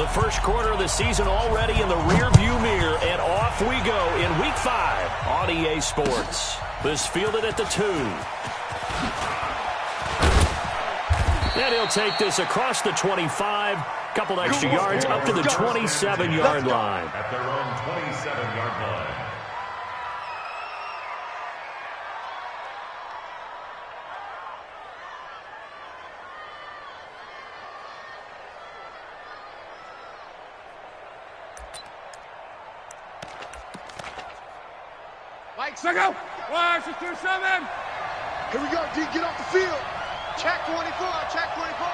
first quarter of the season already in the rearview mirror, and off we go in Week 5 on EA Sports. This fielded at the 2. And he'll take this across the 25, couple extra yards up to the 27-yard line. At their own 27-yard line. Let's go. 1, 2, 7. Here we go, D. Get off the field. Check 24. Check 24.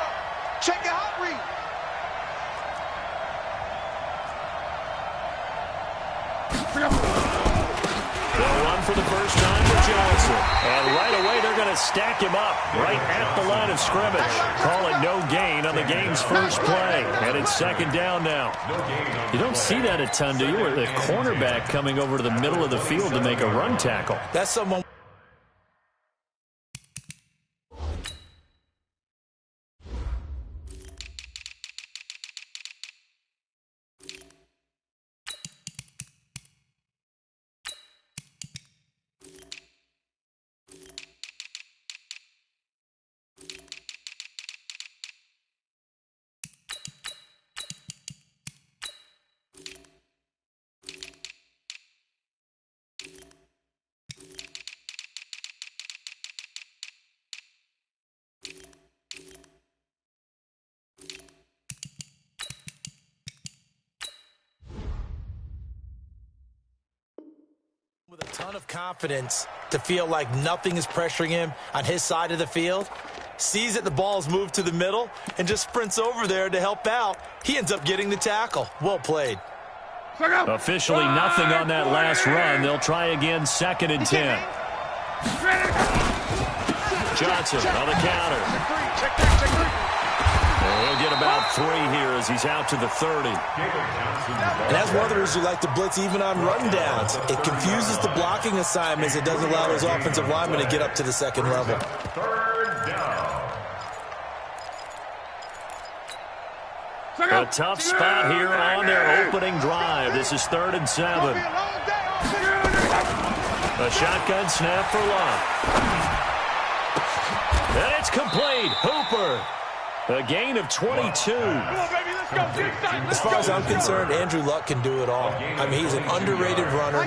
Check your hot read. They'll run for the first time for Johnson. And right away, they're going to stack him up right at the line of scrimmage. Call it no gain on the game's first play. And it's second down now. You don't see that a ton, do you? Where the cornerback coming over to the middle of the field to make a run tackle. That's someone. With a ton of confidence to feel like nothing is pressuring him on his side of the field, sees that the ball's moved to the middle, and just sprints over there to help out. He ends up getting the tackle. Well played. Officially nothing on that last run. They'll try again, 2nd and 10. Johnson on the counter. He'll get about 3 here as he's out to the 30. And as others who like to blitz even on run downs, it confuses the blocking assignments. It doesn't allow those offensive linemen to get up to the second level. 3rd down. A tough spot here on their opening drive. This is 3rd and 7. A shotgun snap for Luck. And it's complete. Hooper. A gain of 22. As far as I'm concerned, Andrew Luck can do it all. I mean, he's an underrated runner,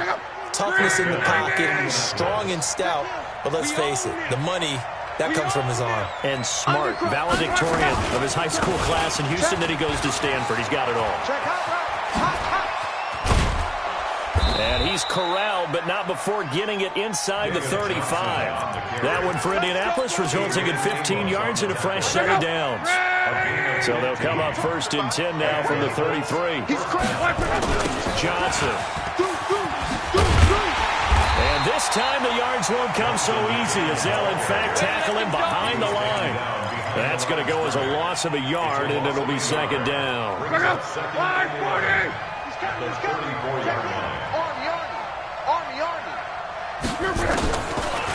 toughness in the pocket, strong and stout. But let's face it, the money, that comes from his arm. And smart, valedictorian of his high school class in Houston. Then he goes to Stanford. He's got it all. And he's corralled, but not before getting it inside the 35. That one for Indianapolis, resulting in 15 yards and a fresh set of downs. So they'll come up 1st and 10 now from the 33. Johnson. And this time the yards won't come so easy as they'll, in fact, tackle him behind the line. That's going to go as a loss of a yard, and it'll be 2nd down.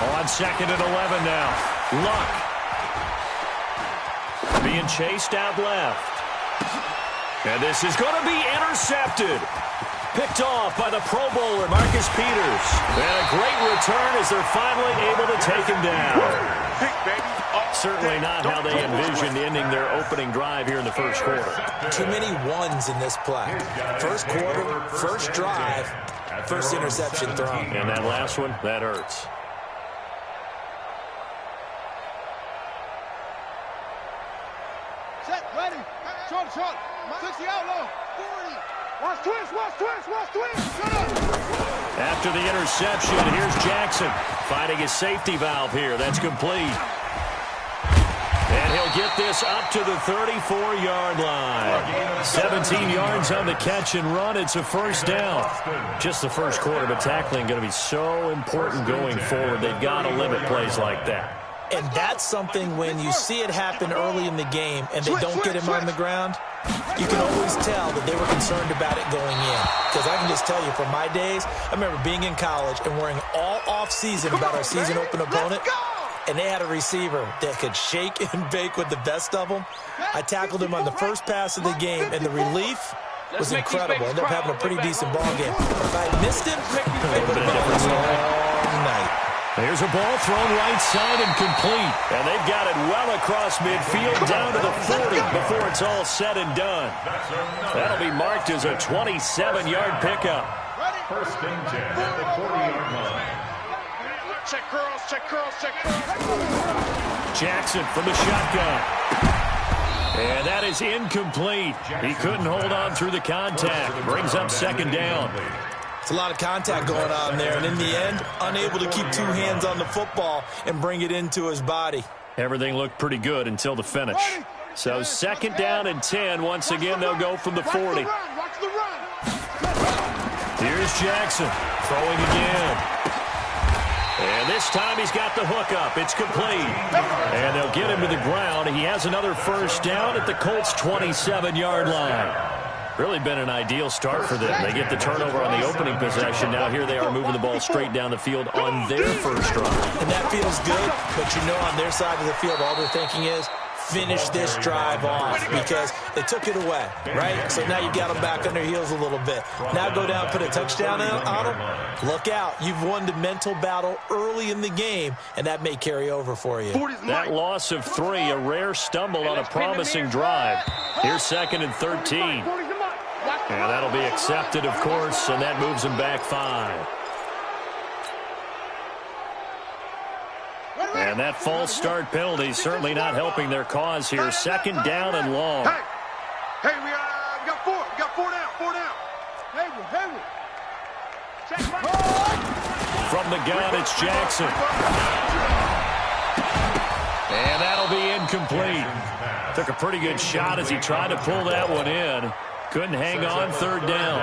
On 2nd and 11 now. Luck. Being chased out left. And this is going to be intercepted. Picked off by the Pro Bowler, Marcus Peters. And a great return as they're finally able to take him down. Certainly not how they envisioned ending their opening drive here in the first quarter. Too many ones in this play. First quarter, first drive, first interception thrown. And that last one, that hurts. Set, ready. Short. 60 out low. 40. Watch twist. After the interception, here's Jackson finding his safety valve here. That's complete. And he'll get this up to the 34-yard line. 17 yards on the catch and run. It's a 1st down. Just the first quarter, but tackling going to be so important going forward. They've got to limit plays like that. And that's something when you see it happen early in the game and they don't get him on the ground, you can always tell that they were concerned about it going in. Because I can just tell you from my days, I remember being in college and worrying all off-season about our season open opponent. and they had a receiver that could shake and bake with the best of them. I tackled him on the first pass of the game, and the relief was incredible. Ended up having a pretty decent ball game. If I missed him, it would have been a long night. Here's a ball thrown right side and complete. And they've got it well across midfield down to the 40 before it's all said and done. That'll be marked as a 27-yard pickup. First and 10 at the 40-yard line. Check curls, check curls, check curls. Jackson from the shotgun. And that is incomplete. He couldn't hold on through the contact. Brings up second down. It's a lot of contact going on there, and in the end, unable to keep two hands on the football and bring it into his body. Everything looked pretty good until the finish. So second down and 10. Once again, they'll go from the 40. Here's Jackson throwing again. And this time he's got the hook up. It's complete. And they'll get him to the ground. He has another first down at the Colts' 27-yard line. Really been an ideal start for them. They get the turnover on the opening possession. Now here they are moving the ball straight down the field on their first drive. And that feels good, but you know on their side of the field, all they're thinking is, finish this drive off because they took it away, right? So now you've got them back on their heels a little bit. Now go down, put a touchdown on them. Look out. You've won the mental battle early in the game, and that may carry over for you. That loss of 3, a rare stumble on a promising drive. Here's second and 13. And that'll be accepted, of course, and that moves him back 5. And that false start penalty certainly not helping their cause here. Second down and long. Hey, we got 4. We got 4 down. 4 down. Hayward. From the gun, it's Jackson. And that'll be incomplete. Took a pretty good shot as he tried to pull that one in. Couldn't hang on, third down.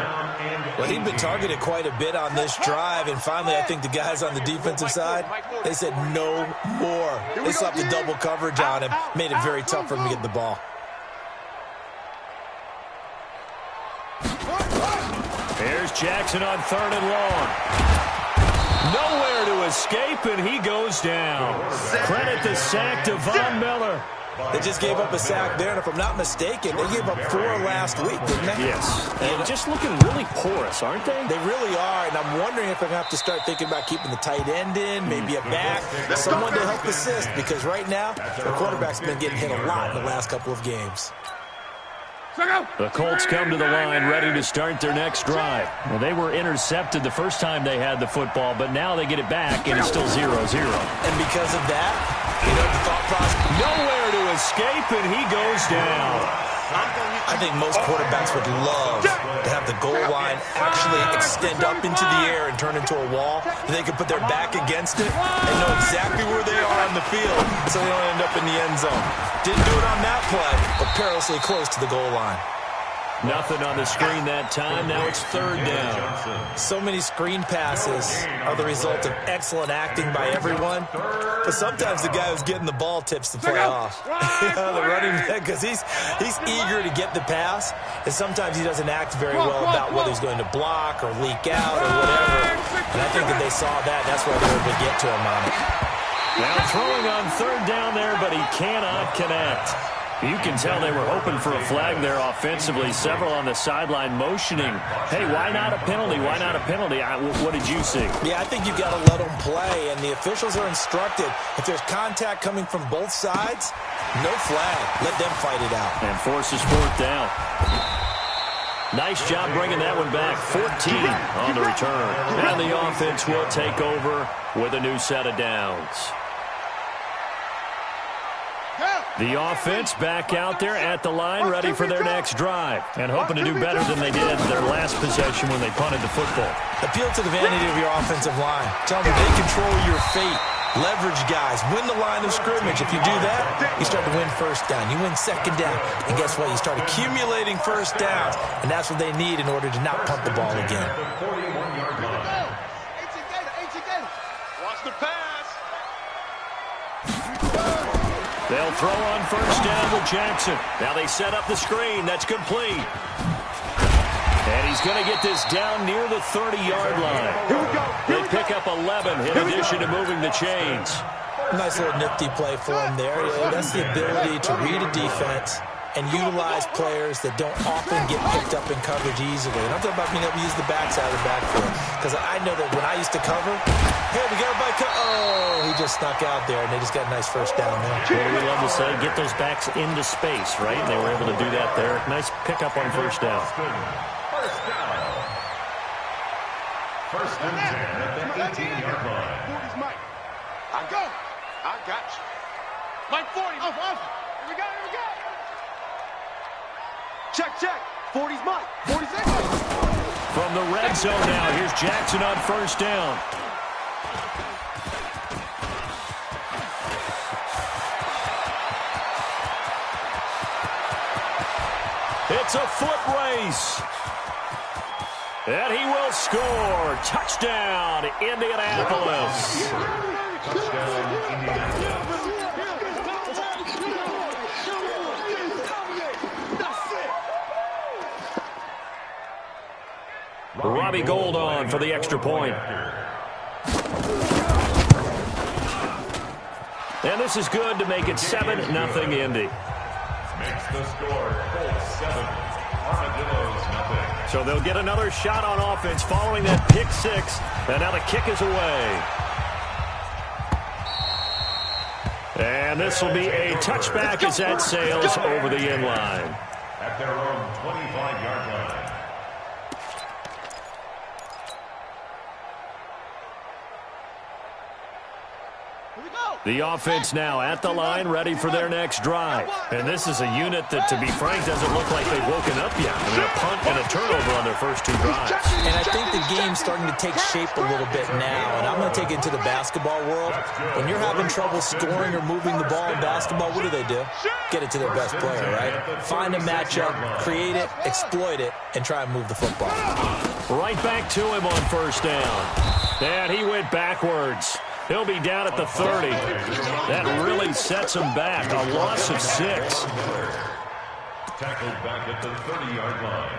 Well, he'd been targeted quite a bit on this drive, and finally I think the guys on the defensive side, they said no more. They slapped the double coverage on him, made it very tough for him to get the ball. Here's Jackson on third and long. Nowhere to escape, and he goes down. Credit the sack to Von Miller. They just gave up a sack there, and if I'm not mistaken, they gave up 4 last week, didn't they? Yes. And just looking really porous, aren't they? They really are, and I'm wondering if I'm going to have to start thinking about keeping the tight end in, maybe a back, someone to help assist, because right now, the quarterback's been getting hit a lot in the last couple of games. The Colts come to the line ready to start their next drive. Well, they were intercepted the first time they had the football, but now they get it back, and it's still 0-0. And because of that, you know, the thought process, nowhere to escape, and he goes down. I think most quarterbacks would love to have the goal line actually extend up into the air and turn into a wall, and they can put their back against it and know exactly where they are on the field so they don't end up in the end zone. Didn't do it on that play, but perilously close to the goal line. Nothing on the screen that time. Now it's third down. So many screen passes are the result of excellent acting by everyone, but sometimes the guy who's getting the ball tips the play off. The running back, because he's eager to get the pass, and sometimes he doesn't act very well about whether he's going to block or leak out or whatever. And I think that they saw that. That's why they were able to get to him on it. Now throwing on third down there, but he cannot connect. You can tell they were hoping for a flag there offensively. Several on the sideline motioning, hey, why not a penalty? Why not a penalty? What did you see? Yeah, I think you've got to let them play, and the officials are instructed. If there's contact coming from both sides, no flag. Let them fight it out. And forces fourth down. Nice job bringing that one back. 14 on the return. And the offense will take over with a new set of downs. The offense back out there at the line, ready for their next drive, and hoping to do better than they did their last possession when they punted the football. Appeal to the vanity of your offensive line. Tell them they control your fate. Leverage guys. Win the line of scrimmage. If you do that, you start to win first down. You win second down. And guess what? You start accumulating first downs, and that's what they need in order to not punt the ball again. Watch the pass. They'll throw on first down with Jackson. Now they set up the screen. That's complete. And he's going to get this down near the 30-yard line. They pick up 11 in addition to moving the chains. Nice little nifty play for him there. Yeah, that's the ability to read a defense and utilize players that don't often get picked up in coverage easily. And I'm talking about being able to use the backside of the backfield. Because I know that when I used to cover, hey, we got a bike. Oh, he just snuck out there, and they just got a nice first down there. What do we love to say? Get those backs into space, right? And they were able to do that there. Nice pickup on first down. First down. First and 10 at the 18-yard line. 40's Mike. I go. I got you. Mike 40. Off. Here we go. Check. 40's Mike. 46. From the red zone now, here's Jackson on first down. It's a foot race. And he will score. Touchdown, Indianapolis. Touchdown, Indianapolis. Robbie Gould on for the extra point. And this is good to make it 7-0 Indy. Makes the score Colts 7, Armadillos nothing. So they'll get another shot on offense following that pick six. And now the kick is away. And this will be a touchback as that sails over the end line. At their own 25-yard line. The offense now at the line, ready for their next drive. And this is a unit that, to be frank, doesn't look like they've woken up yet. I mean, a punt and a turnover on their first two drives. And I think the game's starting to take shape a little bit now. And I'm going to take it to the basketball world. When you're having trouble scoring or moving the ball in basketball, what do? Get it to their best player, right? Find a matchup, create it, exploit it, and try and move the football. Right back to him on first down. And he went backwards. He'll be down at the 30. That really sets him back. A loss of 6. Tackled back at the 30-yard line.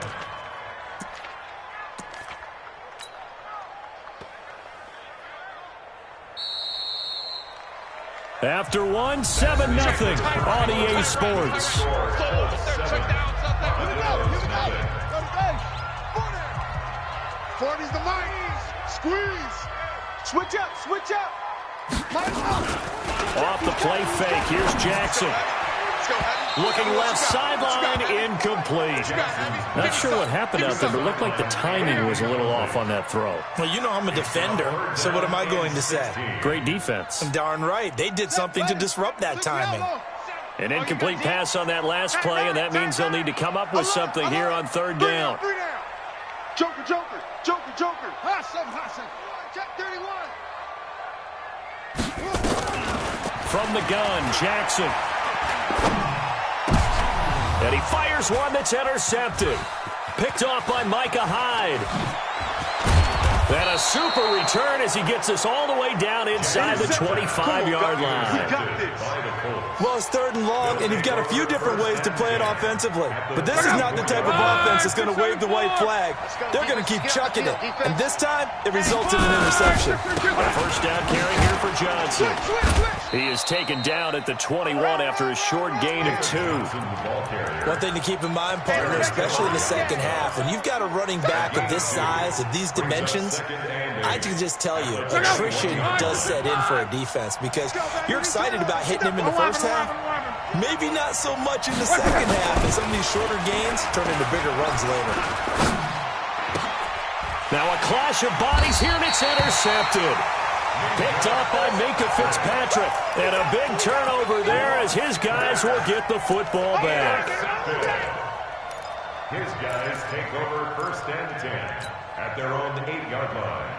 After one, 7-0 on EA Sports. 40's the Mike. Squeeze. Switch up. Off the play fake, here's Jackson. Looking left sideline, incomplete. Not sure what happened out there, but it looked like the timing was a little off on that throw. Well, you know I'm a defender, so what am I going to say? Great defense. Darn right. They did something to disrupt that timing. An incomplete pass on that last play, and that means they'll need to come up with something here on third down. Joker. Hustle. Check 31. From the gun, Jackson. And he fires one that's intercepted. Picked off by Micah Hyde. And a super return as he gets us all the way down inside the 25-yard line. Well, it's third and long, and you've got a few different ways to play it offensively. But this is not the type of offense that's going to wave the white flag. They're going to keep chucking it. And this time, it results in an interception. A first down carry here for Johnson. He is taken down at the 21 after a short gain of 2. One thing to keep in mind, partner, especially in the second half, when you've got a running back of this size, of these dimensions, I can just tell you, attrition does set in for a defense because you're excited about hitting him in the first half, maybe not so much in the second half, and some of these shorter gains turn into bigger runs later. Now a clash of bodies here, and it's intercepted. Picked off by Minka Fitzpatrick. And a big turnover there as his guys will get the football back. His guys take over first and 10 at their own 8-yard line.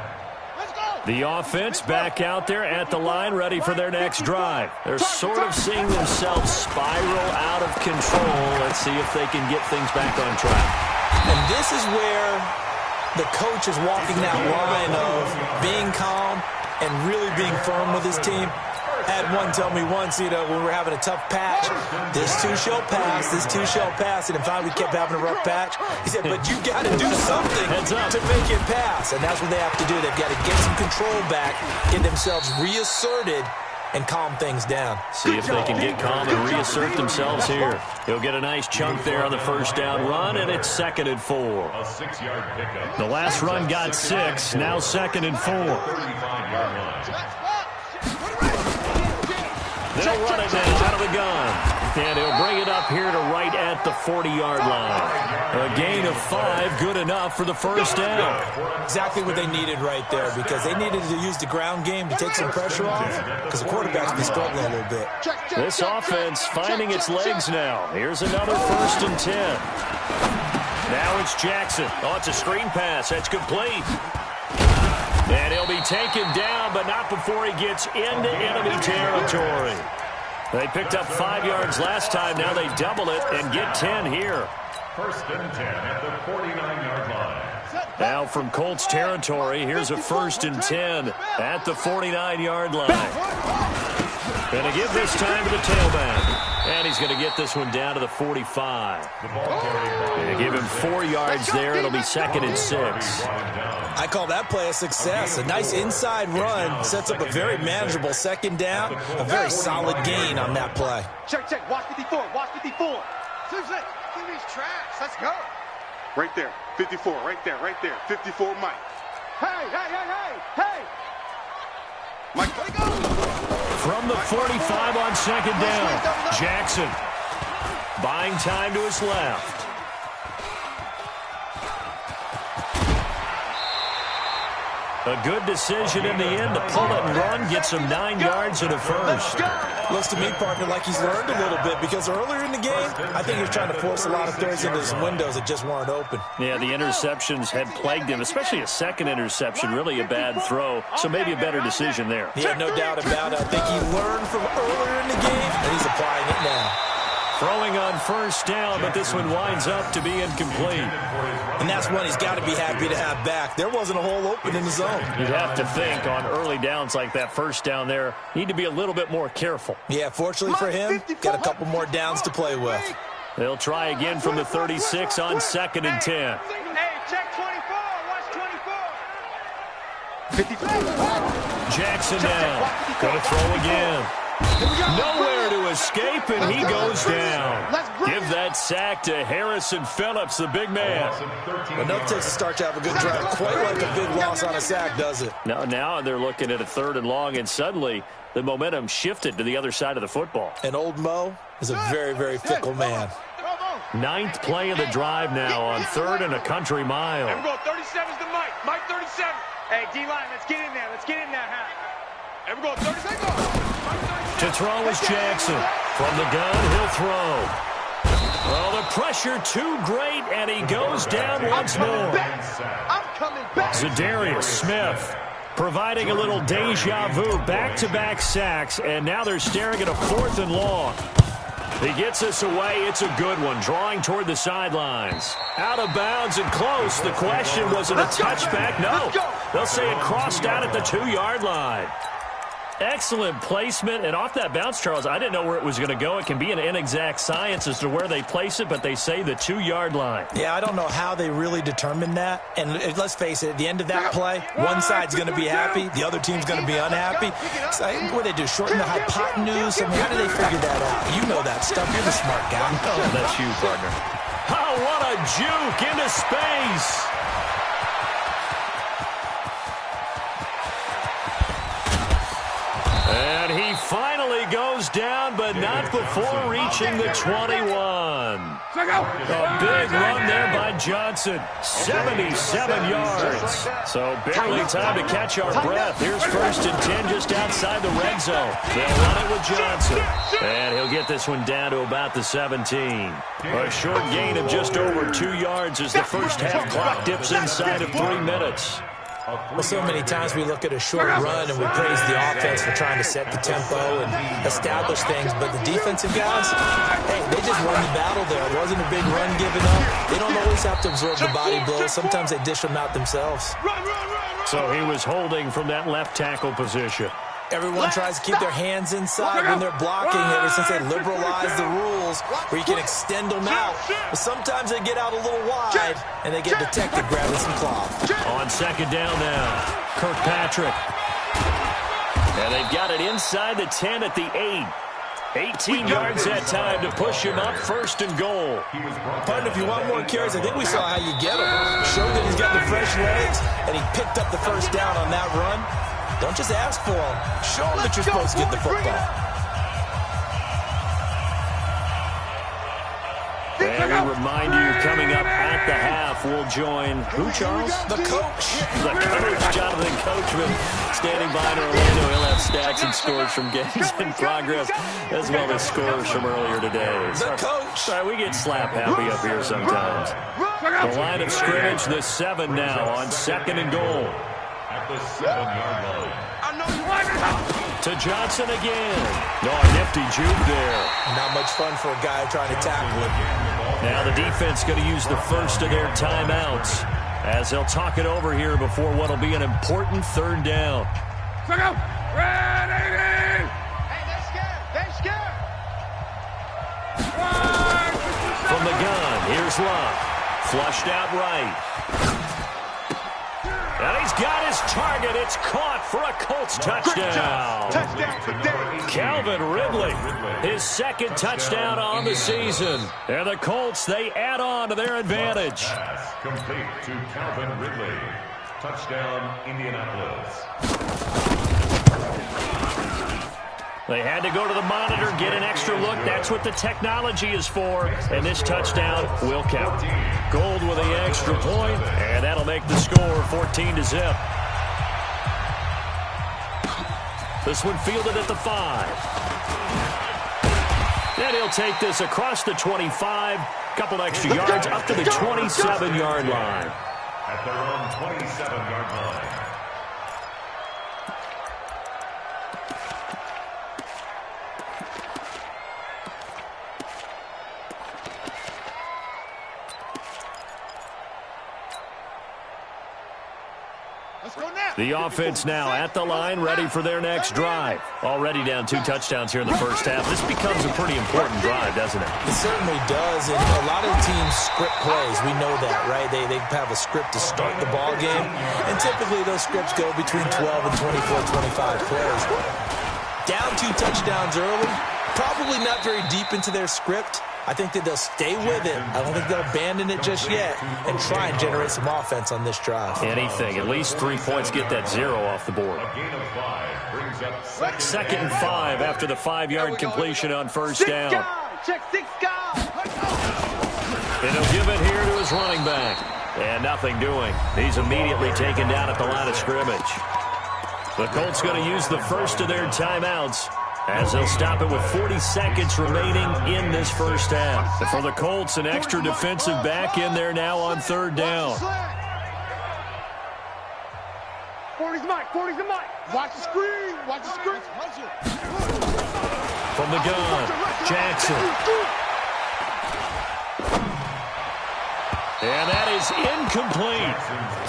The offense back out there at the line, ready for their next drive. They're sort of seeing themselves spiral out of control. Let's see if they can get things back on track. And this is where the coach is walking that line of being calm and really being firm with his team. I had one tell me once, when we were having a tough patch, this two shall pass, and then finally we kept having a rough patch. He said, but you got to do something to make it pass, and that's what they have to do. They've got to get some control back, get themselves reasserted, and calm things down. See if they can get calm and reassert themselves here. He'll get a nice chunk there on the first down run, and it's 2nd and 4. A 6-yard pickup. The last run got 6, now 2nd and 4. 35-yard line. They'll run it now out of the gun. And he'll bring it up here to right at the 40-yard line. A gain of 5, good enough for the first down. Exactly what they needed right there, because they needed to use the ground game to take some pressure off, because the quarterback's been struggling a little bit. This offense finding its legs now. Here's another 1st and 10. Now it's Jackson. Oh, it's a screen pass. That's complete. And he'll be taken down, but not before he gets into enemy territory. They picked up 5 yards last time. Now they double it and get 10 here. 1st and 10 at the 49-yard line. Now from Colts territory, here's a 1st and 10 at the 49-yard line. Going to give this time to the tailback. And he's going to get this one down to the 45. Going to give him 4 yards there. It'll be 2nd and 6. I call that play a success. A nice inside run sets up a very manageable 2nd down. A very solid gain on that play. Check. Watch 54. Watch 54. Susan, give these tracks. Let's go. Right there. 54. Right there. 54, Mike. Hey. Mike, let it go. From the 45 on 2nd down, Jackson buying time to his left. A good decision in the end to pull it and run, gets him 9 yards and a first. Looks to me, partner, like he's learned a little bit, because earlier in the game, I think he was trying to force a lot of throws into some windows that just weren't open. Yeah, the interceptions had plagued him, especially a second interception, really a bad throw, so maybe a better decision there. Yeah, no doubt about it. I think he learned from earlier in the game, and he's applying it now. Throwing on first down, but this one winds up to be incomplete. And that's one he's got to be happy to have back. There wasn't a hole open in the zone. You'd have to think on early downs like that first down there, need to be a little bit more careful. Yeah, fortunately for him, got a couple more downs to play with. They'll try again from the 36 on 2nd and 10. Hey, check 24. Watch 24. 54. Jackson now. Going to throw again. Nowhere to escape, and he goes down. Give that sack to Harrison Phillips, the big man. Enough takes a start to have a good drive. Quite like a big loss on a sack, does it? Now they're looking at a 3rd and long, and suddenly the momentum shifted to the other side of the football. And old Mo is a very, very fickle man. 9th play of the drive now on 3rd and a country mile. Here we go, 37's to Mike. Mike 37. Hey, D-line, let's get in there. Here we go, 37. To throw is Jackson. From the gun, he'll throw. Well, the pressure too great, and he goes down once more. I'm coming back. Zadarius Smith providing a little deja vu, back-to-back sacks, and now they're staring at a 4th and long. He gets us away. It's a good one, drawing toward the sidelines. Out of bounds and close. The question, was it a touchback? No. They'll say it crossed out at the 2-yard line. Excellent placement, and off that bounce, Charles, I didn't know where it was going to go. It can be an inexact science as to where they place it, but they say the 2-yard line. Yeah, I don't know how they really determined that. And let's face it, at the end of that play, one side's going to be happy, the other team's going to be unhappy. So, what do they do, shorten the hypotenuse? I mean, how do they figure that out? You know that stuff. You're the smart guy. Oh, that's you, partner. Oh, what a juke into space. And he finally goes down, but not before reaching the 21. A big run there by Johnson. 77 yards. So barely time to catch our breath. Here's 1st and 10 just outside the red zone. They'll run it with Johnson. And he'll get this one down to about the 17. A short gain of just over 2 yards as the first half clock dips inside of 3 minutes. Well, so many times we look at a short run and we praise the offense for trying to set the tempo and establish things, but the defensive guys, hey, they just won the battle there. It wasn't a big run given up. They don't always have to absorb the body blows. Sometimes they dish them out themselves. So he was holding from that left tackle position. Everyone tries to keep their hands inside when they're blocking ever since they liberalized the rules where you can extend them out. But sometimes they get out a little wide and they get detected grabbing some cloth. On 2nd down now, Kirkpatrick. And they've got it inside the 10 at the 8. 18 yards that time to push him up 1st and goal. Partner, if you want more carries, I think we saw how you get him. Showed that he's got the fresh legs, and he picked up the first down on that run. Don't just ask for him. Show him that you're supposed to get the football. And we remind you, coming up at the half, we'll join who, Charles? The coach. The coach, Jonathan Coachman, standing by in Orlando. He'll have stats and scores from games in progress, as well as scores from earlier today. The coach. Sorry, we get slap happy up here sometimes. The line of scrimmage, the 7 now on 2nd and goal. At the 7-yard line. To Johnson again. No, a nifty juke there. Not much fun for a guy trying to tackle him. Now the defense going to use the first of their timeouts as they'll talk it over here before what will be an important 3rd down. Ready! Hey, they're scared. They're scared. From the gun, here's Luck. Flushed out right. And he's got his target. It's caught for a Colts touchdown. Touchdown today. Calvin Ridley, his 2nd touchdown on the season. And the Colts, they add on to their advantage. Pass complete to Calvin Ridley. Touchdown, Indianapolis. They had to go to the monitor, get an extra look. That's what the technology is for. And this touchdown will count. Gold with the extra point, and that'll make the score 14-0. This one fielded at the 5. And he'll take this across the 25. Couple extra yards up to the 27-yard line. At their own 27-yard line. The offense now at the line, ready for their next drive. Already down 2 touchdowns here in the first half. This becomes a pretty important drive, doesn't it? It certainly does, and a lot of teams script plays. We know that, right? They have a script to start the ball game, and typically those scripts go between 12 and 24, 25 plays. Down 2 touchdowns early, probably not very deep into their script. I think that they'll stay with it. I don't think they'll abandon it just yet and try and generate some offense on this drive. Anything. At least 3 points, get that 0 off the board. A gain of 5 brings up 2nd and 5 after the 5-yard completion on 1st down. Check 6 guys. And he'll give it here to his running back. And nothing doing. He's immediately taken down at the line of scrimmage. The Colts going to use the first of their timeouts as they'll stop it with 40 seconds remaining in this first half. And for the Colts, an extra defensive back in there now on 3rd down. 40's Mike. 40's the Mike. Watch the screen. Watch the screen. From the gun, Jackson. And that is incomplete.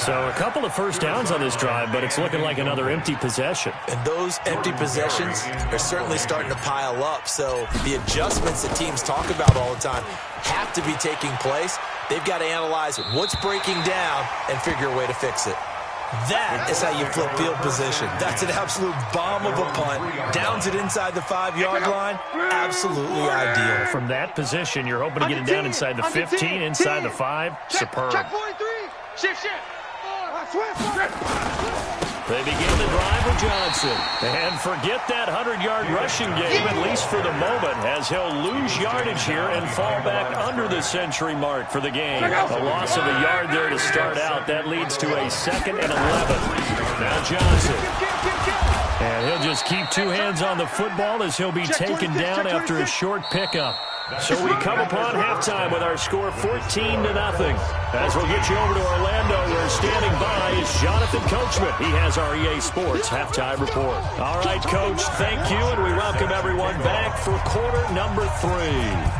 So a couple of first downs on this drive, but it's looking like another empty possession. And those empty possessions are certainly starting to pile up. So the adjustments that teams talk about all the time have to be taking place. They've got to analyze what's breaking down and figure a way to fix it. That is how you flip field position. That's an absolute bomb of a punt. Downs it inside the 5-yard line. Absolutely ideal. From that position, you're hoping to get it down inside the 15, inside the 5. Superb. Check 43. Shift. They begin the drive with Johnson. And forget that 100-yard rushing game, at least for the moment, as he'll lose yardage here and fall back under the century mark for the game. A loss of a yard there to start out. That leads to a 2nd and 11. Now Johnson. And he'll just keep 2 hands on the football as he'll be taken down after a short pickup. So we come upon halftime with our score 14-0. As we'll get you over to Orlando, where standing by is Jonathan Coachman. He has our EA Sports halftime report. All right, Coach, thank you, and we welcome everyone back for quarter number 3.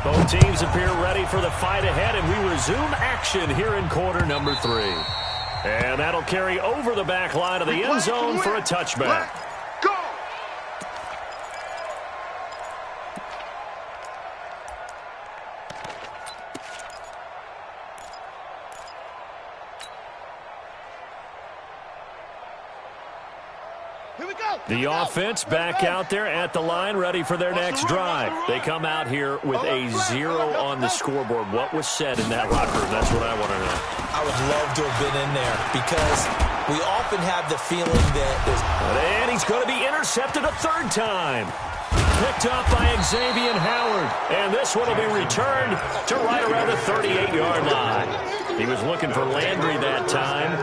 Both teams appear ready for the fight ahead, and we resume action here in quarter number 3. And that'll carry over the back line of the end zone for a touchback. The offense back out there at the line, ready for their next drive. They come out here with a 0 on the scoreboard. What was said in that locker room? That's what I want to know. I would love to have been in there because we often have the feeling that there's... And he's going to be intercepted a third time. Picked up by Xavier Howard. And this one will be returned to right around the 38-yard line. He was looking for Landry that time.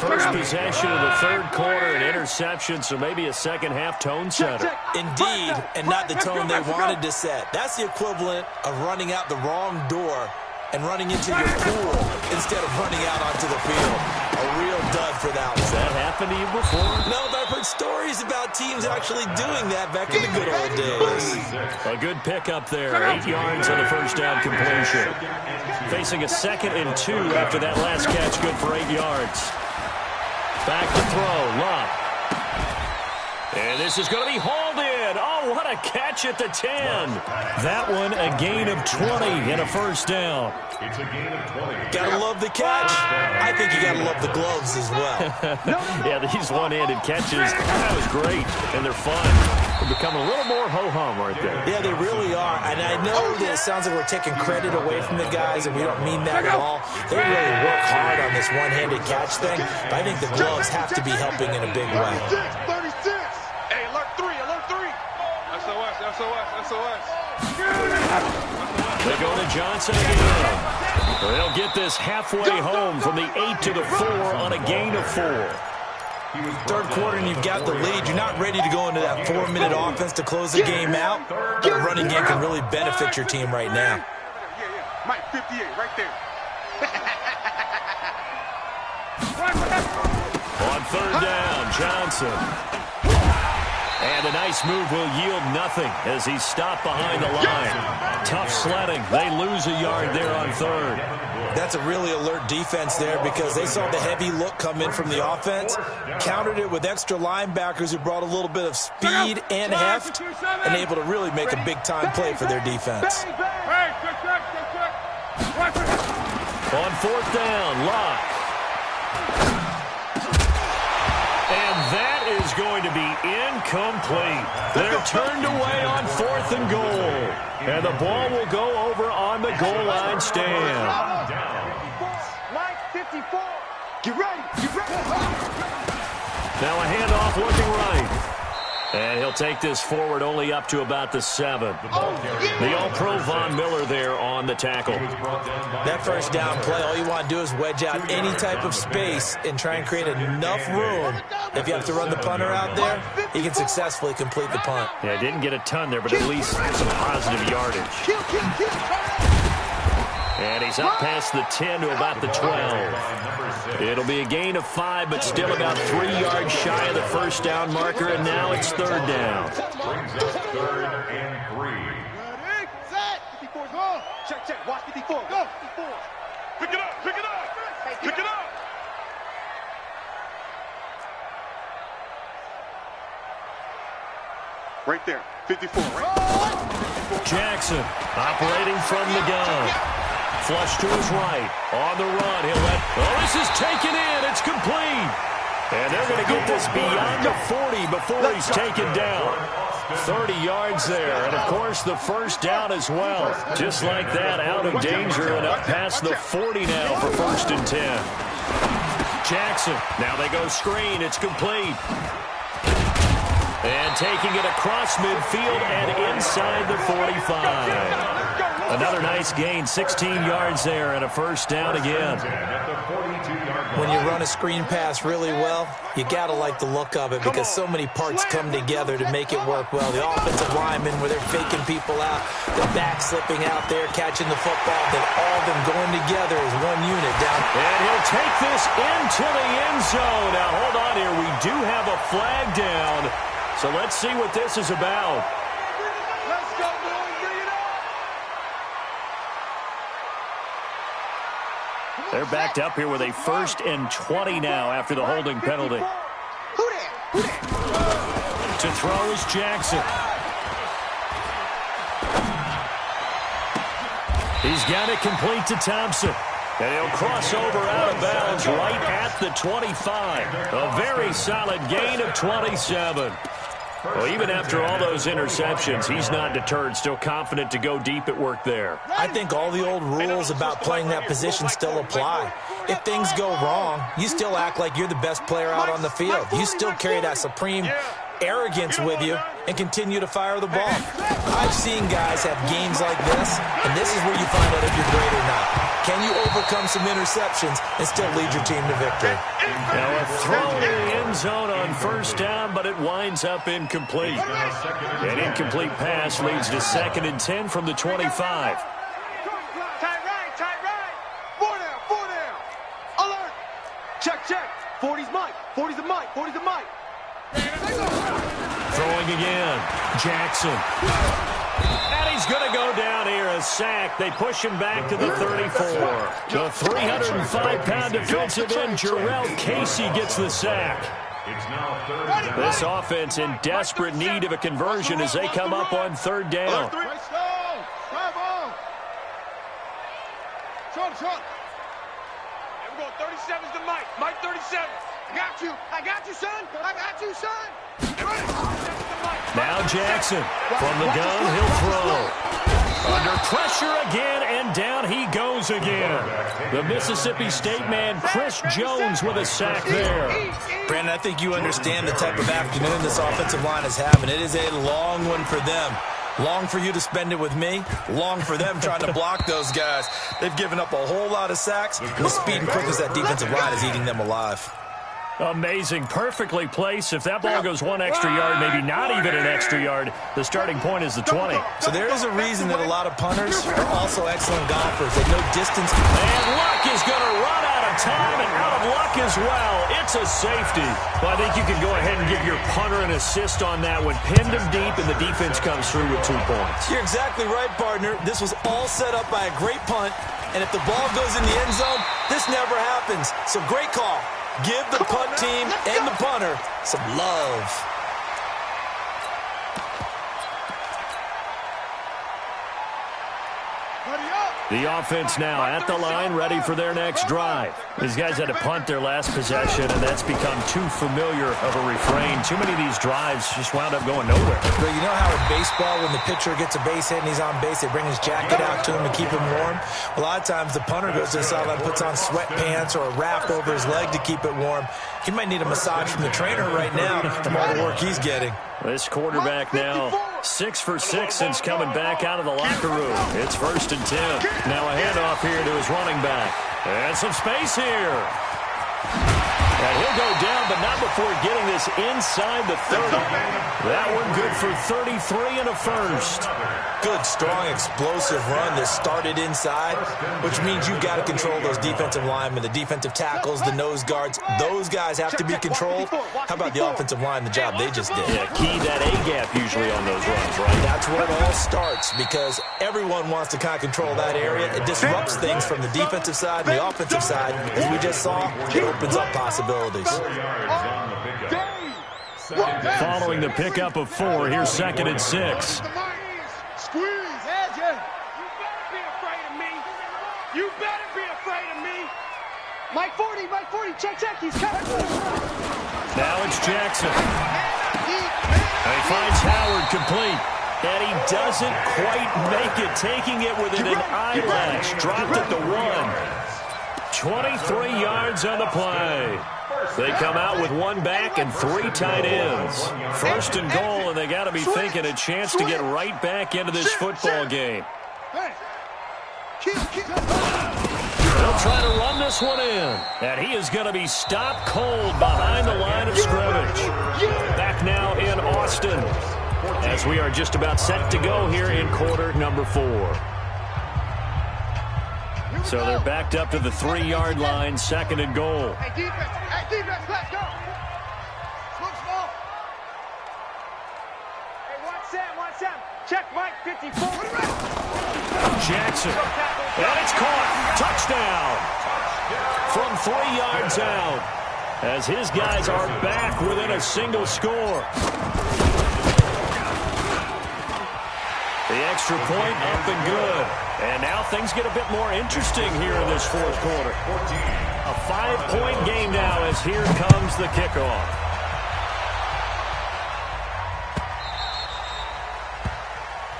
First possession of the third quarter, an interception, so maybe a second-half tone setter. Indeed, and not the tone they wanted to set. That's the equivalent of running out the wrong door and running into your pool instead of running out onto the field. A real dud for that one. Has that happened to you before? No, but I've heard stories about teams actually doing that back in the good old days. A good pickup there. 8 yards on the first down completion. Facing a 2nd and 2 after that last catch, good for 8 yards. Back to throw, Luck. And this is going to be hauled in. Oh, what a catch at the 10. That one a gain of 20 and a first down. It's a gain of 20. Gotta love the catch. I think you gotta love the gloves as well. Yeah, these one-handed catches, that was great, and they're fun. They're becoming a little more ho-hum, aren't they? Yeah, they really are. And I know that it sounds like we're taking credit away from the guys, and we don't mean that at all. They really work hard on this one-handed catch thing, but I think the gloves have to be helping in a big way. 36. Hey, alert 3, alert 3. SOS, SOS, SOS. They go to Johnson again. They'll get this halfway home from the 8 to the 4 on a gain of 4. Third quarter and you've got the lead. You're not ready to go into that 4-minute offense to close the game out. The running game can really benefit your team right now. Yeah. Mike 58, right there. On third down, Johnson. And a nice move will yield nothing as he's stopped behind the line. Tough sledding. They lose a yard there on third. That's a really alert defense there because they saw the heavy look come in from the offense, countered it with extra linebackers who brought a little bit of speed and heft, and able to really make a big-time play for their defense. On fourth down, Locke. And that is going to be incomplete. They're turned away on 4th and goal. And the ball will go over on the goal line stand. Mike 54. Get ready. Now a handoff looking right. And he'll take this forward only up to about the 7. The All-Pro Von Miller there on the tackle. That first down play, all you want to do is wedge out any type of space and try and create enough room. If you have to run the punter out there, he can successfully complete the punt. Yeah, didn't get a ton there, but at least some positive yardage. And he's up past the 10 to about the 12. It'll be a gain of 5, but still about 3 yards shy of the first down marker, and now it's third down. Brings us 3rd and 3. Ready, set. 54's home. Check. Watch 54. Go. 54. Pick it up. Pick it up. Right there. 54. Right. Jackson operating from the gun. Flush to his right. On the run. He'll let... Oh, this is taken in. It's complete. And they're going to get this beyond the 40 before he's taken down. 30 yards there. And, of course, the first down as well. Just like that, out of danger and up past the 40 now for 1st and 10. Jackson. Now they go screen. It's complete. And taking it across midfield and inside the 45. Another nice gain, 16 yards there, and a first down again. When you run a screen pass really well, you got to like the look of it because so many parts come together to make it work well. The offensive linemen, where they're faking people out, the back slipping out there, catching the football, then all of them going together as one unit down. And he'll take this into the end zone. Now, hold on here. We do have a flag down, so let's see what this is about. Let's go, boys. Bring it up. They're backed up here with a 1st and 20 now after the holding penalty. Who that? To throw is Jackson. He's got it complete to Thompson. And he'll cross over out of bounds right at the 25. A very solid gain of 27. Well, even after all those interceptions, he's not deterred, still confident to go deep at work there. I think all the old rules about playing that position still apply. If things go wrong, you still act like you're the best player out on the field. You still carry that supreme arrogance with you and continue to fire the ball. I've seen guys have games like this, and this is where you find out if you're great or not. Can you overcome some interceptions and still lead your team to victory? Now a throw in the end zone on first down, but it winds up incomplete. An incomplete pass leads to 2nd and 10 from the 25. Tight right. 4 down. Alert. Check. 40's Mike. 40's a Mike. Throwing again. Jackson. And he's going to go down here, a sack. They push him back to the 34. The 305-pound defensive end, Jarrell Casey, gets the sack. This offense in desperate need of a conversion as they come up on 3rd down. Short. We're going 37's to Mike. Mike 37. I got you, son. Now Jackson from the gun, he'll throw. Under pressure again, and down he goes again. The Mississippi State man, Chris Jones, with a sack there. Brandon, I think you understand the type of afternoon this offensive line is having. It is a long one for them. Long for you to spend it with me. Long for them trying to block those guys. They've given up a whole lot of sacks. The speed and quickness that defensive line is eating them alive. Amazing. Perfectly placed. If that ball goes 1 extra yard, maybe not even an extra yard, the starting point is the 20. So there is a reason that a lot of punters are also excellent golfers. They know distance. And Luck is going to run out of time and out of luck as well. It's a safety. Well, I think you can go ahead and give your punter an assist on that one. Pinned him deep, and the defense comes through with 2 points. You're exactly right, partner. This was all set up by a great punt, and if the ball goes in the end zone, this never happens. So great call. Give the punt team and the punter some love. The offense now at the line, ready for their next drive. These guys had to punt their last possession, and that's become too familiar of a refrain. Too many of these drives just wound up going nowhere. But you know how in baseball, when the pitcher gets a base hit and he's on base, they bring his jacket out to him to keep him warm? A lot of times the punter goes to the sideline, puts on sweatpants or a wrap over his leg to keep it warm. He might need a massage from the trainer right now from all the work he's getting. This quarterback now 6 for 6 since coming back out of the locker room. It's 1st and 10. Now a handoff here to his running back. And some space here. And he'll go down, but not before getting this inside the 30. That one good for 33 and a first. Good, strong, explosive run that started inside, which means you've got to control those defensive linemen, the defensive tackles, the nose guards. Those guys have to be controlled. How about the offensive line, the job they just did? Yeah, key that A-gap usually on those runs, right? That's where it all starts, because everyone wants to kind of control that area. It disrupts things from the defensive side and the offensive side. As we just saw, it opens up possibilities. Following the pickup of 4, here's 2nd and 6. You better be afraid of me. Mike 40, check, he's coming. Now it's Jackson. And he finds Howard complete. And he doesn't quite make it, taking it within an eyelash. Dropped at the 1. 23 yards on the play. They come out with 1 back and 3 tight ends. 1st and goal, and they got to be thinking a chance to get right back into this football game. They'll try to run this one in. And he is going to be stopped cold behind the line of scrimmage. Back now in Austin, as we are just about set to go here in quarter number 4. So they're backed up to the 3-yard line, 2nd and goal. Hey, defense, let's go. Slow, small. Hey, watch Sam. Check Mike, 54. Jackson. And it's caught. Touchdown. From 3 yards out. As his guys are back within a single score. The extra point up and good. And now things get a bit more interesting here in this fourth quarter. A 5-point game now as here comes the kickoff.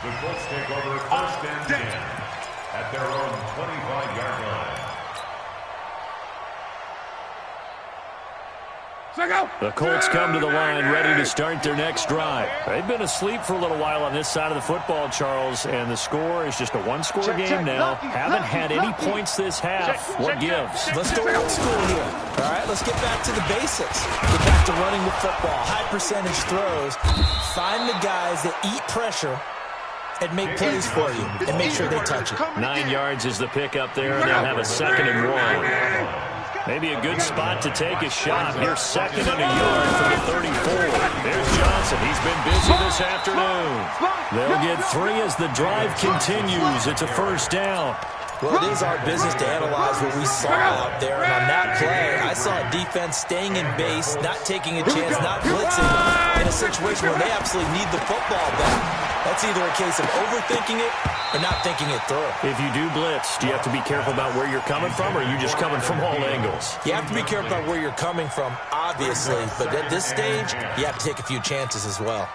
The Colts take over first and 10 at their own 25-yard line. The Colts come to the line ready to start their next drive. They've been asleep for a little while on this side of the football, Charles, and the score is just a one-score game now. Haven't had any points this half. What gives? Let's go old school here. All right, let's get back to the basics. Get back to running the football, high percentage throws. Find the guys that eat pressure and make plays for you and make sure they touch it. 9 yards is the pickup there, and they'll have a 2nd and 1. Maybe a good spot to take a shot. Here's 2nd and a yard from the 34. There's Johnson. He's been busy this afternoon. They'll get 3 as the drive continues. It's a first down. Well, it is our business to analyze what we saw out there. And on that play, I saw a defense staying in base, not taking a chance, not blitzing in a situation where they absolutely need the football back. That's either a case of overthinking it or not thinking it through. If you do blitz, do you have to be careful about where you're coming from, or are you just coming from all angles? You have to be careful about where you're coming from, obviously. But at this stage, you have to take a few chances as well.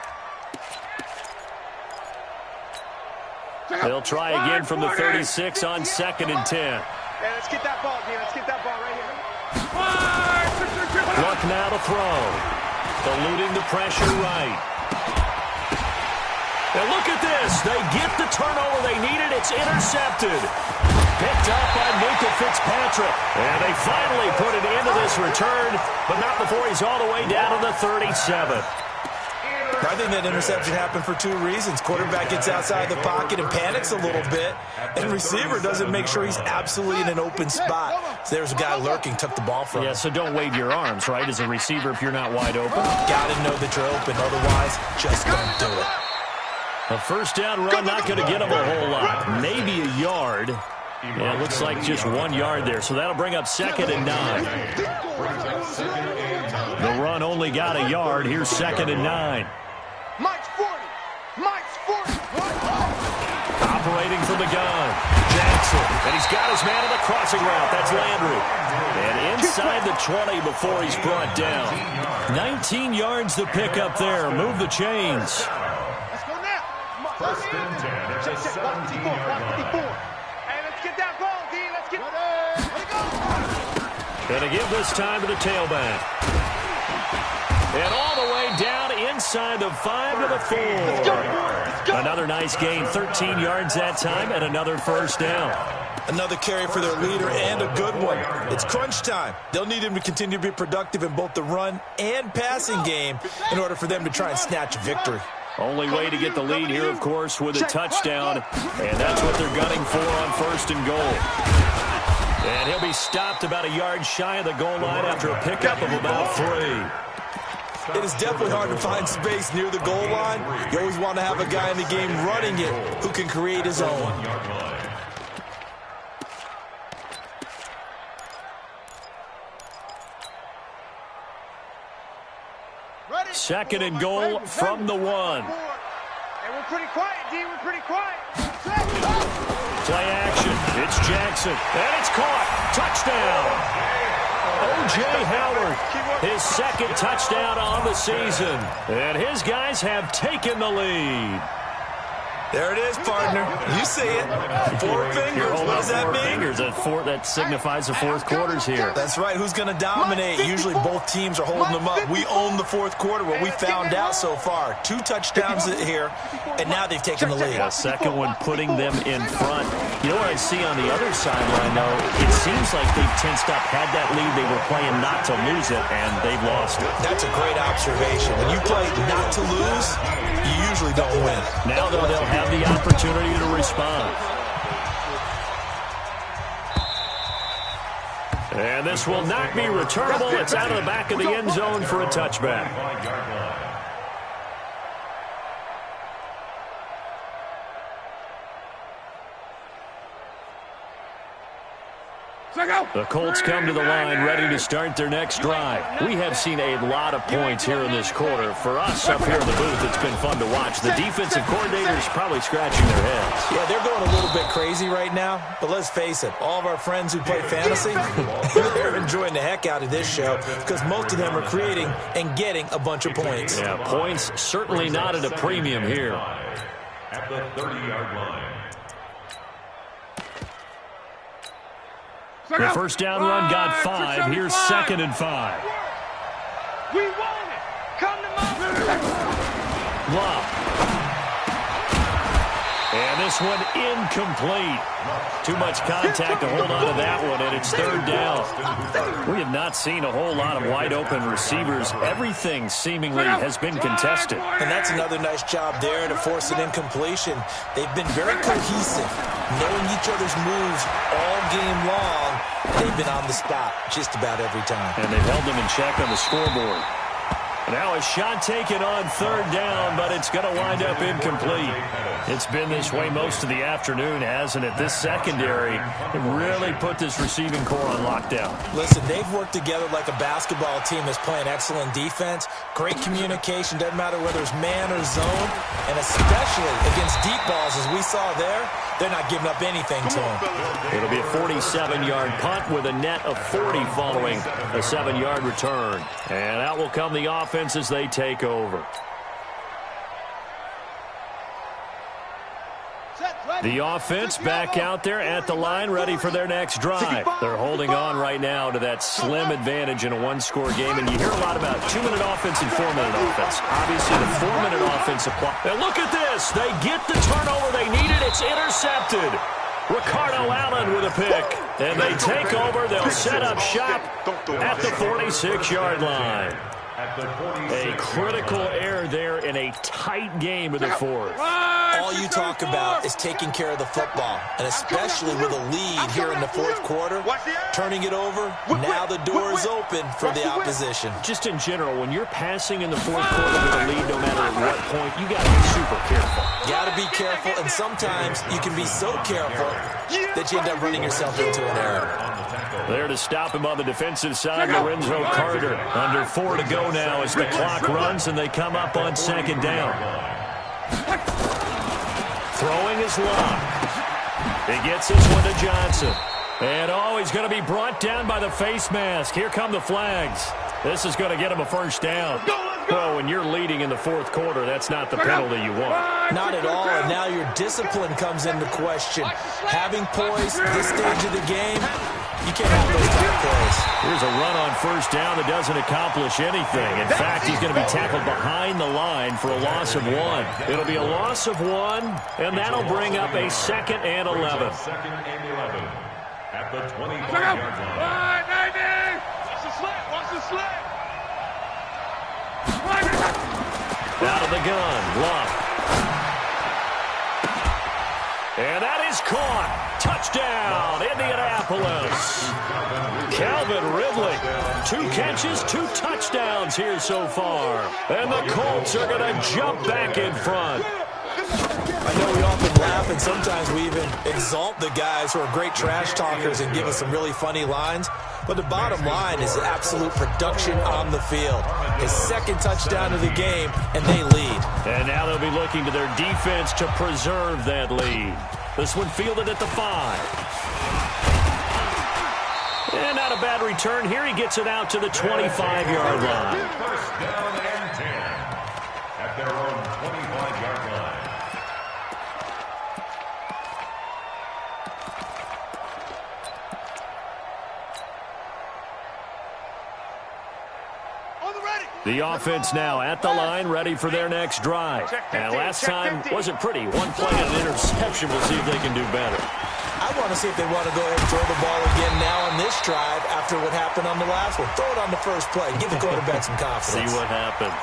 They'll try again from the 36 on 2nd and 10. Yeah, let's get that ball, D. Let's get that ball right here. Luck now to throw. Eluding the pressure right. And look at this. They get the turnover they needed. It's intercepted. Picked up by Minkah Fitzpatrick. And they finally put it into this return, but not before he's all the way down to the 37. I think that interception happened for 2 reasons. Quarterback gets outside the pocket and panics a little bit, and receiver doesn't make sure he's absolutely in an open spot. So there's a guy lurking, took the ball from him. Yeah, so don't wave your arms, right, as a receiver if you're not wide open. Got to know that you're open. Otherwise, just don't do it. A first down run, not going to get him a whole lot. Maybe a yard. Yeah, it looks like just 1 yard there, so that'll bring up 2nd and 9. The run only got a yard. Here's 2nd and 9. Mike's 40. Mike's 40. Operating from the gun. Jackson. And he's got his man on the crossing route. That's Landry. And inside the 20 before he's brought down. 19 yards to pick up there. Move the chains. Let's go now. First and 10 at the 17-yard line. Hey, let's get that ball, D. Let's get it. Let it go. Going to give this time to the tailback. And all the way down inside the 5 to the 4. Let's go. Another nice gain, 13 yards that time, and another first down. Another carry for their leader and a good one. It's crunch time. They'll need him to continue to be productive in both the run and passing game in order for them to try and snatch a victory. Only way to get the lead here, of course, with a touchdown, and that's what they're gunning for on 1st and goal. And he'll be stopped about a yard shy of the goal line after a pickup of about 3. It is definitely hard to find space near the goal line. You always want to have a guy in the game running it who can create his own. 2nd and goal from the 1. And we're pretty quiet, D. We're pretty quiet. Play action. It's Jackson. And it's caught. Touchdown. O.J. Howard, his 2nd touchdown on the season. And his guys have taken the lead. There it is, partner. You see it. 4 fingers. What does that mean? Fingers. That signifies the 4th quarter's here. That's right. Who's going to dominate? Usually both teams are holding them up. We own the 4th quarter, what we found out so far. 2 touchdowns here, and now they've taken the lead. The second one putting them in front. You know what I see on the other sideline, though? It seems like they've tensed up, had that lead. They were playing not to lose it, and they've lost it. That's a great observation. When you play not to lose, you usually don't win. Now, though, they'll have the opportunity to respond. And this will not be returnable. It's out of the back of the end zone for a touchback. The Colts come to the line ready to start their next drive. We have seen a lot of points here in this quarter. For us up here in the booth, it's been fun to watch. The defensive coordinators probably scratching their heads. Yeah, they're going a little bit crazy right now, but let's face it, all of our friends who play fantasy, they're enjoying the heck out of this show because most of them are creating and getting a bunch of points. Yeah, points certainly not at a premium here. At the 30-yard line. The first down run got 5. Here's 2nd and 5. We want it. Come to Mom. Love. And this one incomplete. Too much contact to hold on to that one, and it's 3rd down. We have not seen a whole lot of wide-open receivers. Everything seemingly has been contested. And that's another nice job there to force an incompletion. They've been very cohesive, knowing each other's moves all game long. They've been on the spot just about every time. And they've held them in check on the scoreboard. Now a shot taken on 3rd down, but it's going to wind up incomplete. It's been this way most of the afternoon, hasn't it? This secondary really put this receiving core on lockdown. Listen, they've worked together like a basketball team that's playing excellent defense. Great communication, doesn't matter whether it's man or zone. And especially against deep balls, as we saw there, they're not giving up anything to them. It'll be a 47-yard punt with a net of 40 following a 7-yard return. And out will come the offense as they take over. The offense back out there at the line, ready for their next drive. They're holding on right now to that slim advantage in a one-score game, and you hear a lot about 2-minute offense and 4-minute offense. Obviously, the 4-minute offense applies. And look at this. They get the turnover they needed. It's intercepted. Ricardo Allen with a pick. And they take over. They'll set up shop at the 46-yard line. A critical error there in a tight game of the 4th. All you talk about is taking care of the football, and especially with a lead here in the 4th quarter, turning it over, now the door is open for the opposition. Just in general, when you're passing in the 4th quarter with a lead, no matter at what point, you got to be super careful. Got to be careful, and sometimes you can be so careful that you end up running yourself into an error. There to stop him on the defensive side, Lorenzo Carter. Under 4 to go now as the clock runs, and they come up on 2nd down. Throwing his lock. He gets this one to Johnson. And, he's going to be brought down by the face mask. Here come the flags. This is going to get him a 1st down. Well, when you're leading in the 4th quarter, that's not the penalty you want. Not at all, and now your discipline comes into question. Having poise this stage of the game, you can't have those type of plays. Here's a run on 1st down that doesn't accomplish anything. In fact, he's going to be tackled behind the line for a loss of 1. It'll be a loss of 1, and that'll bring up a 2nd and 11. 2nd and 11 at the 25-yard line. Watch the slip. Watch the slip. Out of the gun, Love. And that is caught. Touchdown, Indianapolis. Calvin Ridley. 2 catches, 2 touchdowns here so far. And the Colts are going to jump back in front. I know we often laugh, and sometimes we even exalt the guys who are great trash talkers and give us some really funny lines. But the bottom line is absolute production on the field. His 2nd touchdown of the game, and they lead. And now they'll be looking to their defense to preserve that lead. This one fielded at the 5. And not a bad return here. He gets it out to the 25-yard line. 1st down and 10 at their own 25-yard line. The offense now at the line, ready for their next drive. And last time wasn't pretty. 1 play and an interception. We'll see if they can do better. I want to see if they want to go ahead and throw the ball again now on this drive after what happened on the last one. Throw it on the first play. Give the quarterback some confidence. See what happens.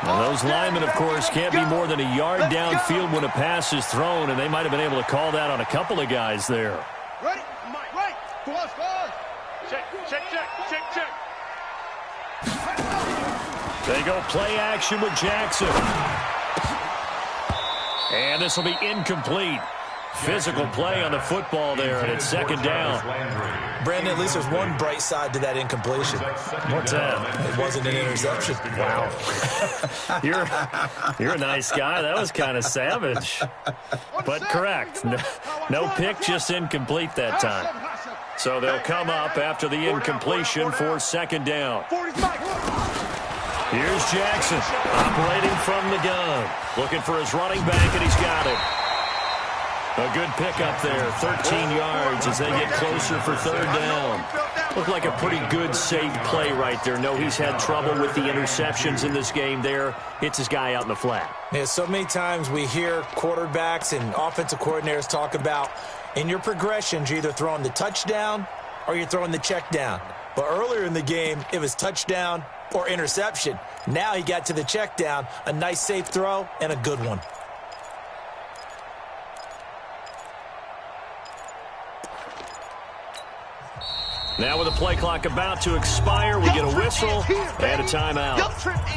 Now, those linemen, of course, can't be more than a yard downfield when a pass is thrown, and they might have been able to call that on a couple of guys there. Ready? Right. Squad. Check. They go play action with Jackson. And this will be incomplete. Physical play on the football there, and it's second down. Brandon, at least there's one bright side to that incompletion. What's that? It wasn't an interception. Wow. You're a nice guy. That was kind of savage. But correct. No pick, just incomplete that time. So they'll come up after the incompletion for second down. Here's Jackson operating from the gun. Looking for his running back, and he's got it. A good pickup there, 13 yards as they get closer for third down. Looked like a pretty good, safe play right there. No, he's had trouble with the interceptions in this game there. Hits his guy out in the flat. Yeah, so many times we hear quarterbacks and offensive coordinators talk about in your progressions, you're either throwing the touchdown or you're throwing the check down. But earlier in the game, it was touchdown or interception. Now he got to the check down, a nice safe throw, and a good one. Now with the play clock about to expire, we get a whistle and a timeout.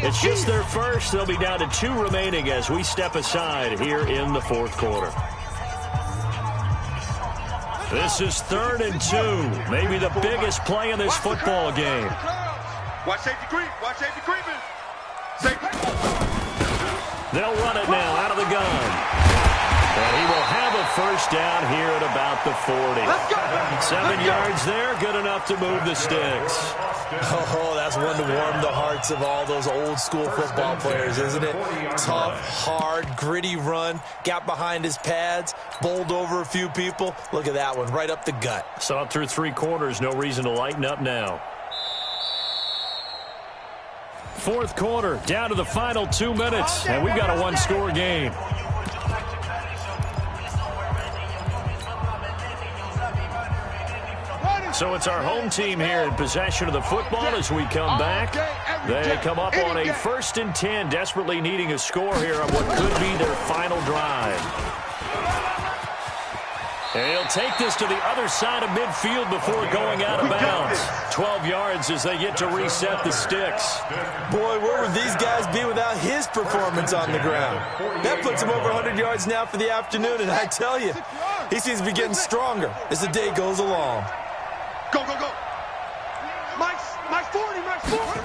It's just their first. They'll be down to 2 remaining as we step aside here in the fourth quarter. This is 3rd and 2. Maybe the biggest play in this football game. Watch safety creep. Watch safety creeping. Safety. They'll run it now out of the gun. And he will have a first down here at about the 40. 7 yards there, good enough to move the sticks. Oh, that's one to warm the hearts of all those old school football players, isn't it? Tough, hard, gritty run, got behind his pads, bowled over a few people. Look at that one, right up the gut. Saw it through 3 quarters, no reason to lighten up now. Fourth quarter, down to the final 2 minutes, and we've got a 1-score game. So it's our home team here in possession of the football as we come back. They come up on a 1st and 10, desperately needing a score here on what could be their final drive. And he'll take this to the other side of midfield before going out of bounds. 12 yards as they get to reset the sticks. Boy, where would these guys be without his performance on the ground? That puts him over 100 yards now for the afternoon, and I tell you, he seems to be getting stronger as the day goes along. Go, go, go. Mike's 40, Mike's 40.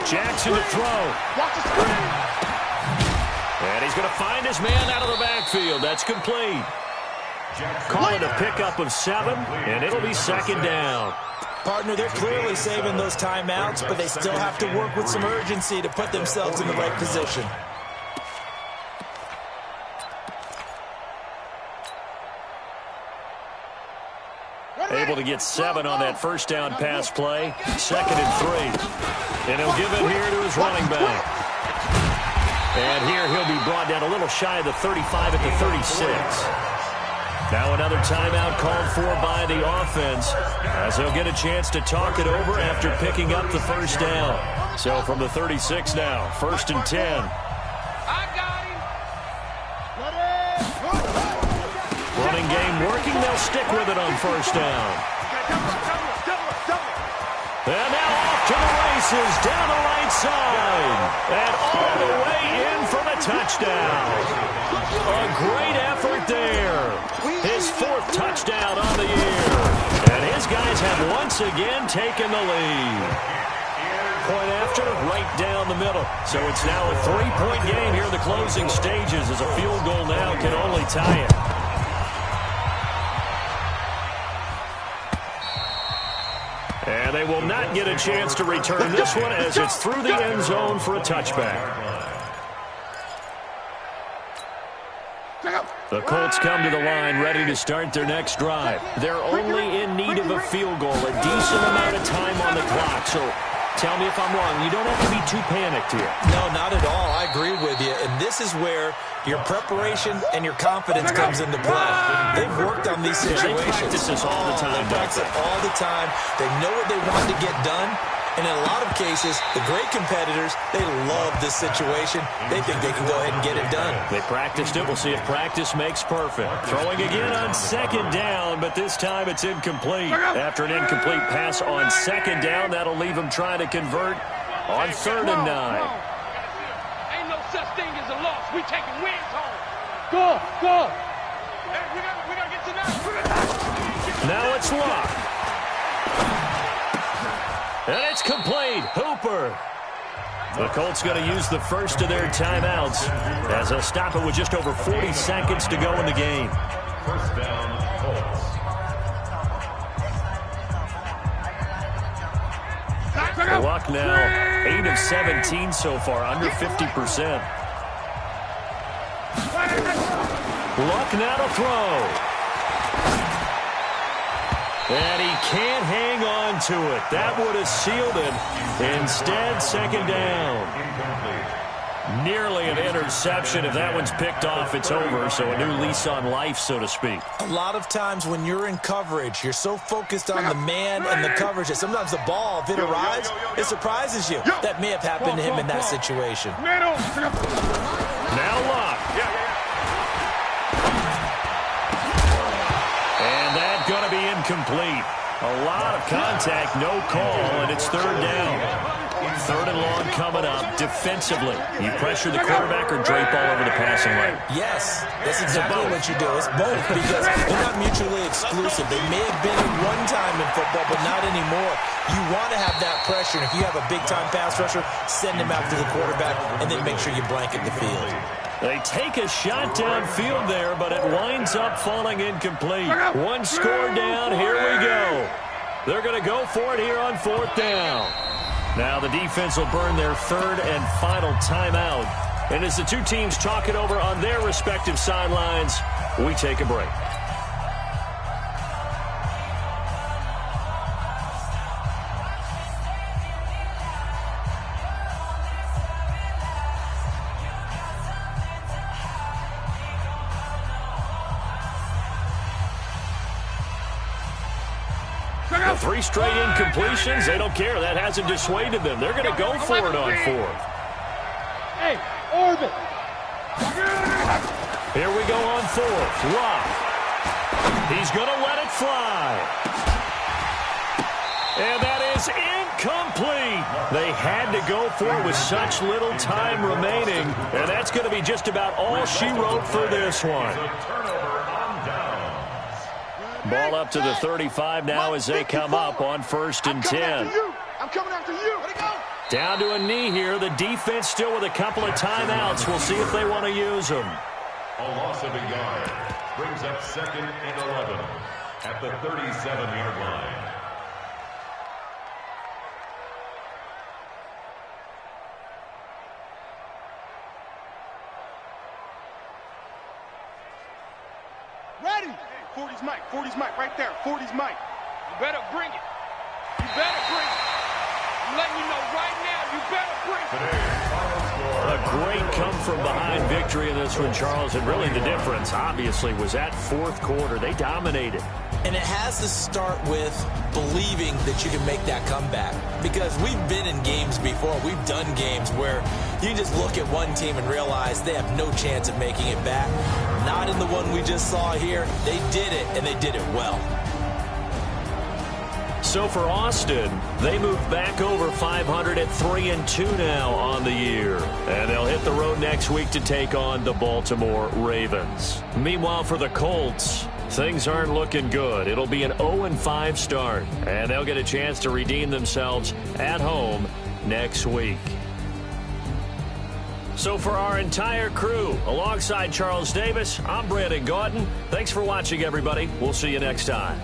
Jackson to throw. Watch the screen. And he's going to find his man out of the backfield. That's complete. Call it a pickup of 7, and it'll be second down. Partner, they're clearly saving those timeouts, but they still have to work with some urgency to put themselves in the right position. Able to get 7 on that first down pass play. 2nd and 3. And he'll give it here to his running back. And here he'll be brought down a little shy of the 35 at the 36. Now another timeout called for by the offense as he'll get a chance to talk it over after picking up the first down. So from the 36 now, 1st and 10. Running game working, they'll stick with it on first down. And now off to the races, down the right side. And all the way in for the touchdown. A great effort there. His 4th touchdown on the year. And his guys have once again taken the lead. Point after, right down the middle. So it's now a 3-point game here in the closing stages as a field goal now can only tie it. And they will not get a chance to return this one as it's through the end zone for a touchback. The Colts come to the line ready to start their next drive. They're only in need of a field goal, a decent amount of time on the clock. So tell me if I'm wrong. You don't have to be too panicked here. No, not at all. I agree with you. And this is where your preparation and your confidence comes into play. They've worked on these situations. They practice this all the time. They practice it all the time. They know what they want to get done. And in a lot of cases, the great competitors, they love this situation. They think they can go ahead and get it done. They practiced it. We'll see if practice makes perfect. Throwing again on 2nd down, but this time it's incomplete. After an incomplete pass on 2nd down, that'll leave him trying to convert on 3rd and 9. Ain't no such thing as a loss. We taking wins home. Go, go. We gotta get to that. Now it's Luck. And it's complete. Hooper. The Colts going to use the first of their timeouts as they'll stop it with just over 40 seconds to go in the game. First down, Colts. Luck now 8 of 17 so far, under 50%. Luck now to throw. And he can't hang on to it. That would have sealed it. Instead, second down. Nearly an interception. If that one's picked off, it's over. So a new lease on life, so to speak. A lot of times when you're in coverage, you're so focused on the man and the coverage that sometimes the ball, if it arrives, it surprises you. That may have happened to him in that situation. Now Luck. And that's going to be incomplete. A lot of contact, no call, and it's third down. Third and long coming up. Defensively, you pressure the quarterback or drape all over the passing lane? Yes, that's exactly what you do. It's both because they're not mutually exclusive. They may have been at one time in football, but not anymore. You want to have that pressure, and if you have a big-time pass rusher, send him after the quarterback, and then make sure you blanket the field. They take a shot downfield there, but it winds up falling incomplete. One score down. Here we go. They're going to go for it here on fourth down. Now the defense will burn their third and final timeout. And as the two teams talk it over on their respective sidelines, we take a break. The three straight incompletions, they don't care. That hasn't dissuaded them. They're going to go for it on fourth. Hey, orbit. Here we go on fourth. Luck. He's going to let it fly. And that is incomplete. They had to go for it with such little time remaining. And that's going to be just about all she wrote for this one. Ball up to the 35 now as they come up on first and 10. I'm coming after you. Let it go. Down to a knee here. The defense still with a couple of timeouts. We'll see if they want to use them. A loss of a yard brings up second and 11 at the 37-yard line. Ready. 40's Mike. 40's Mike right there. 40's Mike. You better bring it. You better bring it. I'm letting you know right now, you better bring it. A great come-from-behind victory in this one, Charles. And really the difference, obviously, was that fourth quarter. They dominated. And it has to start with believing that you can make that comeback. Because we've been in games before. We've done games where you just look at one team and realize they have no chance of making it back. Not in the one we just saw here. They did it, and they did it well. So for Austin, they move back over 500 at 3-2 now on the year. And they'll hit the road next week to take on the Baltimore Ravens. Meanwhile, for the Colts, things aren't looking good. It'll be an 0-5 start, and they'll get a chance to redeem themselves at home next week. So for our entire crew, alongside Charles Davis, I'm Brandon Gautin. Thanks for watching, everybody. We'll see you next time.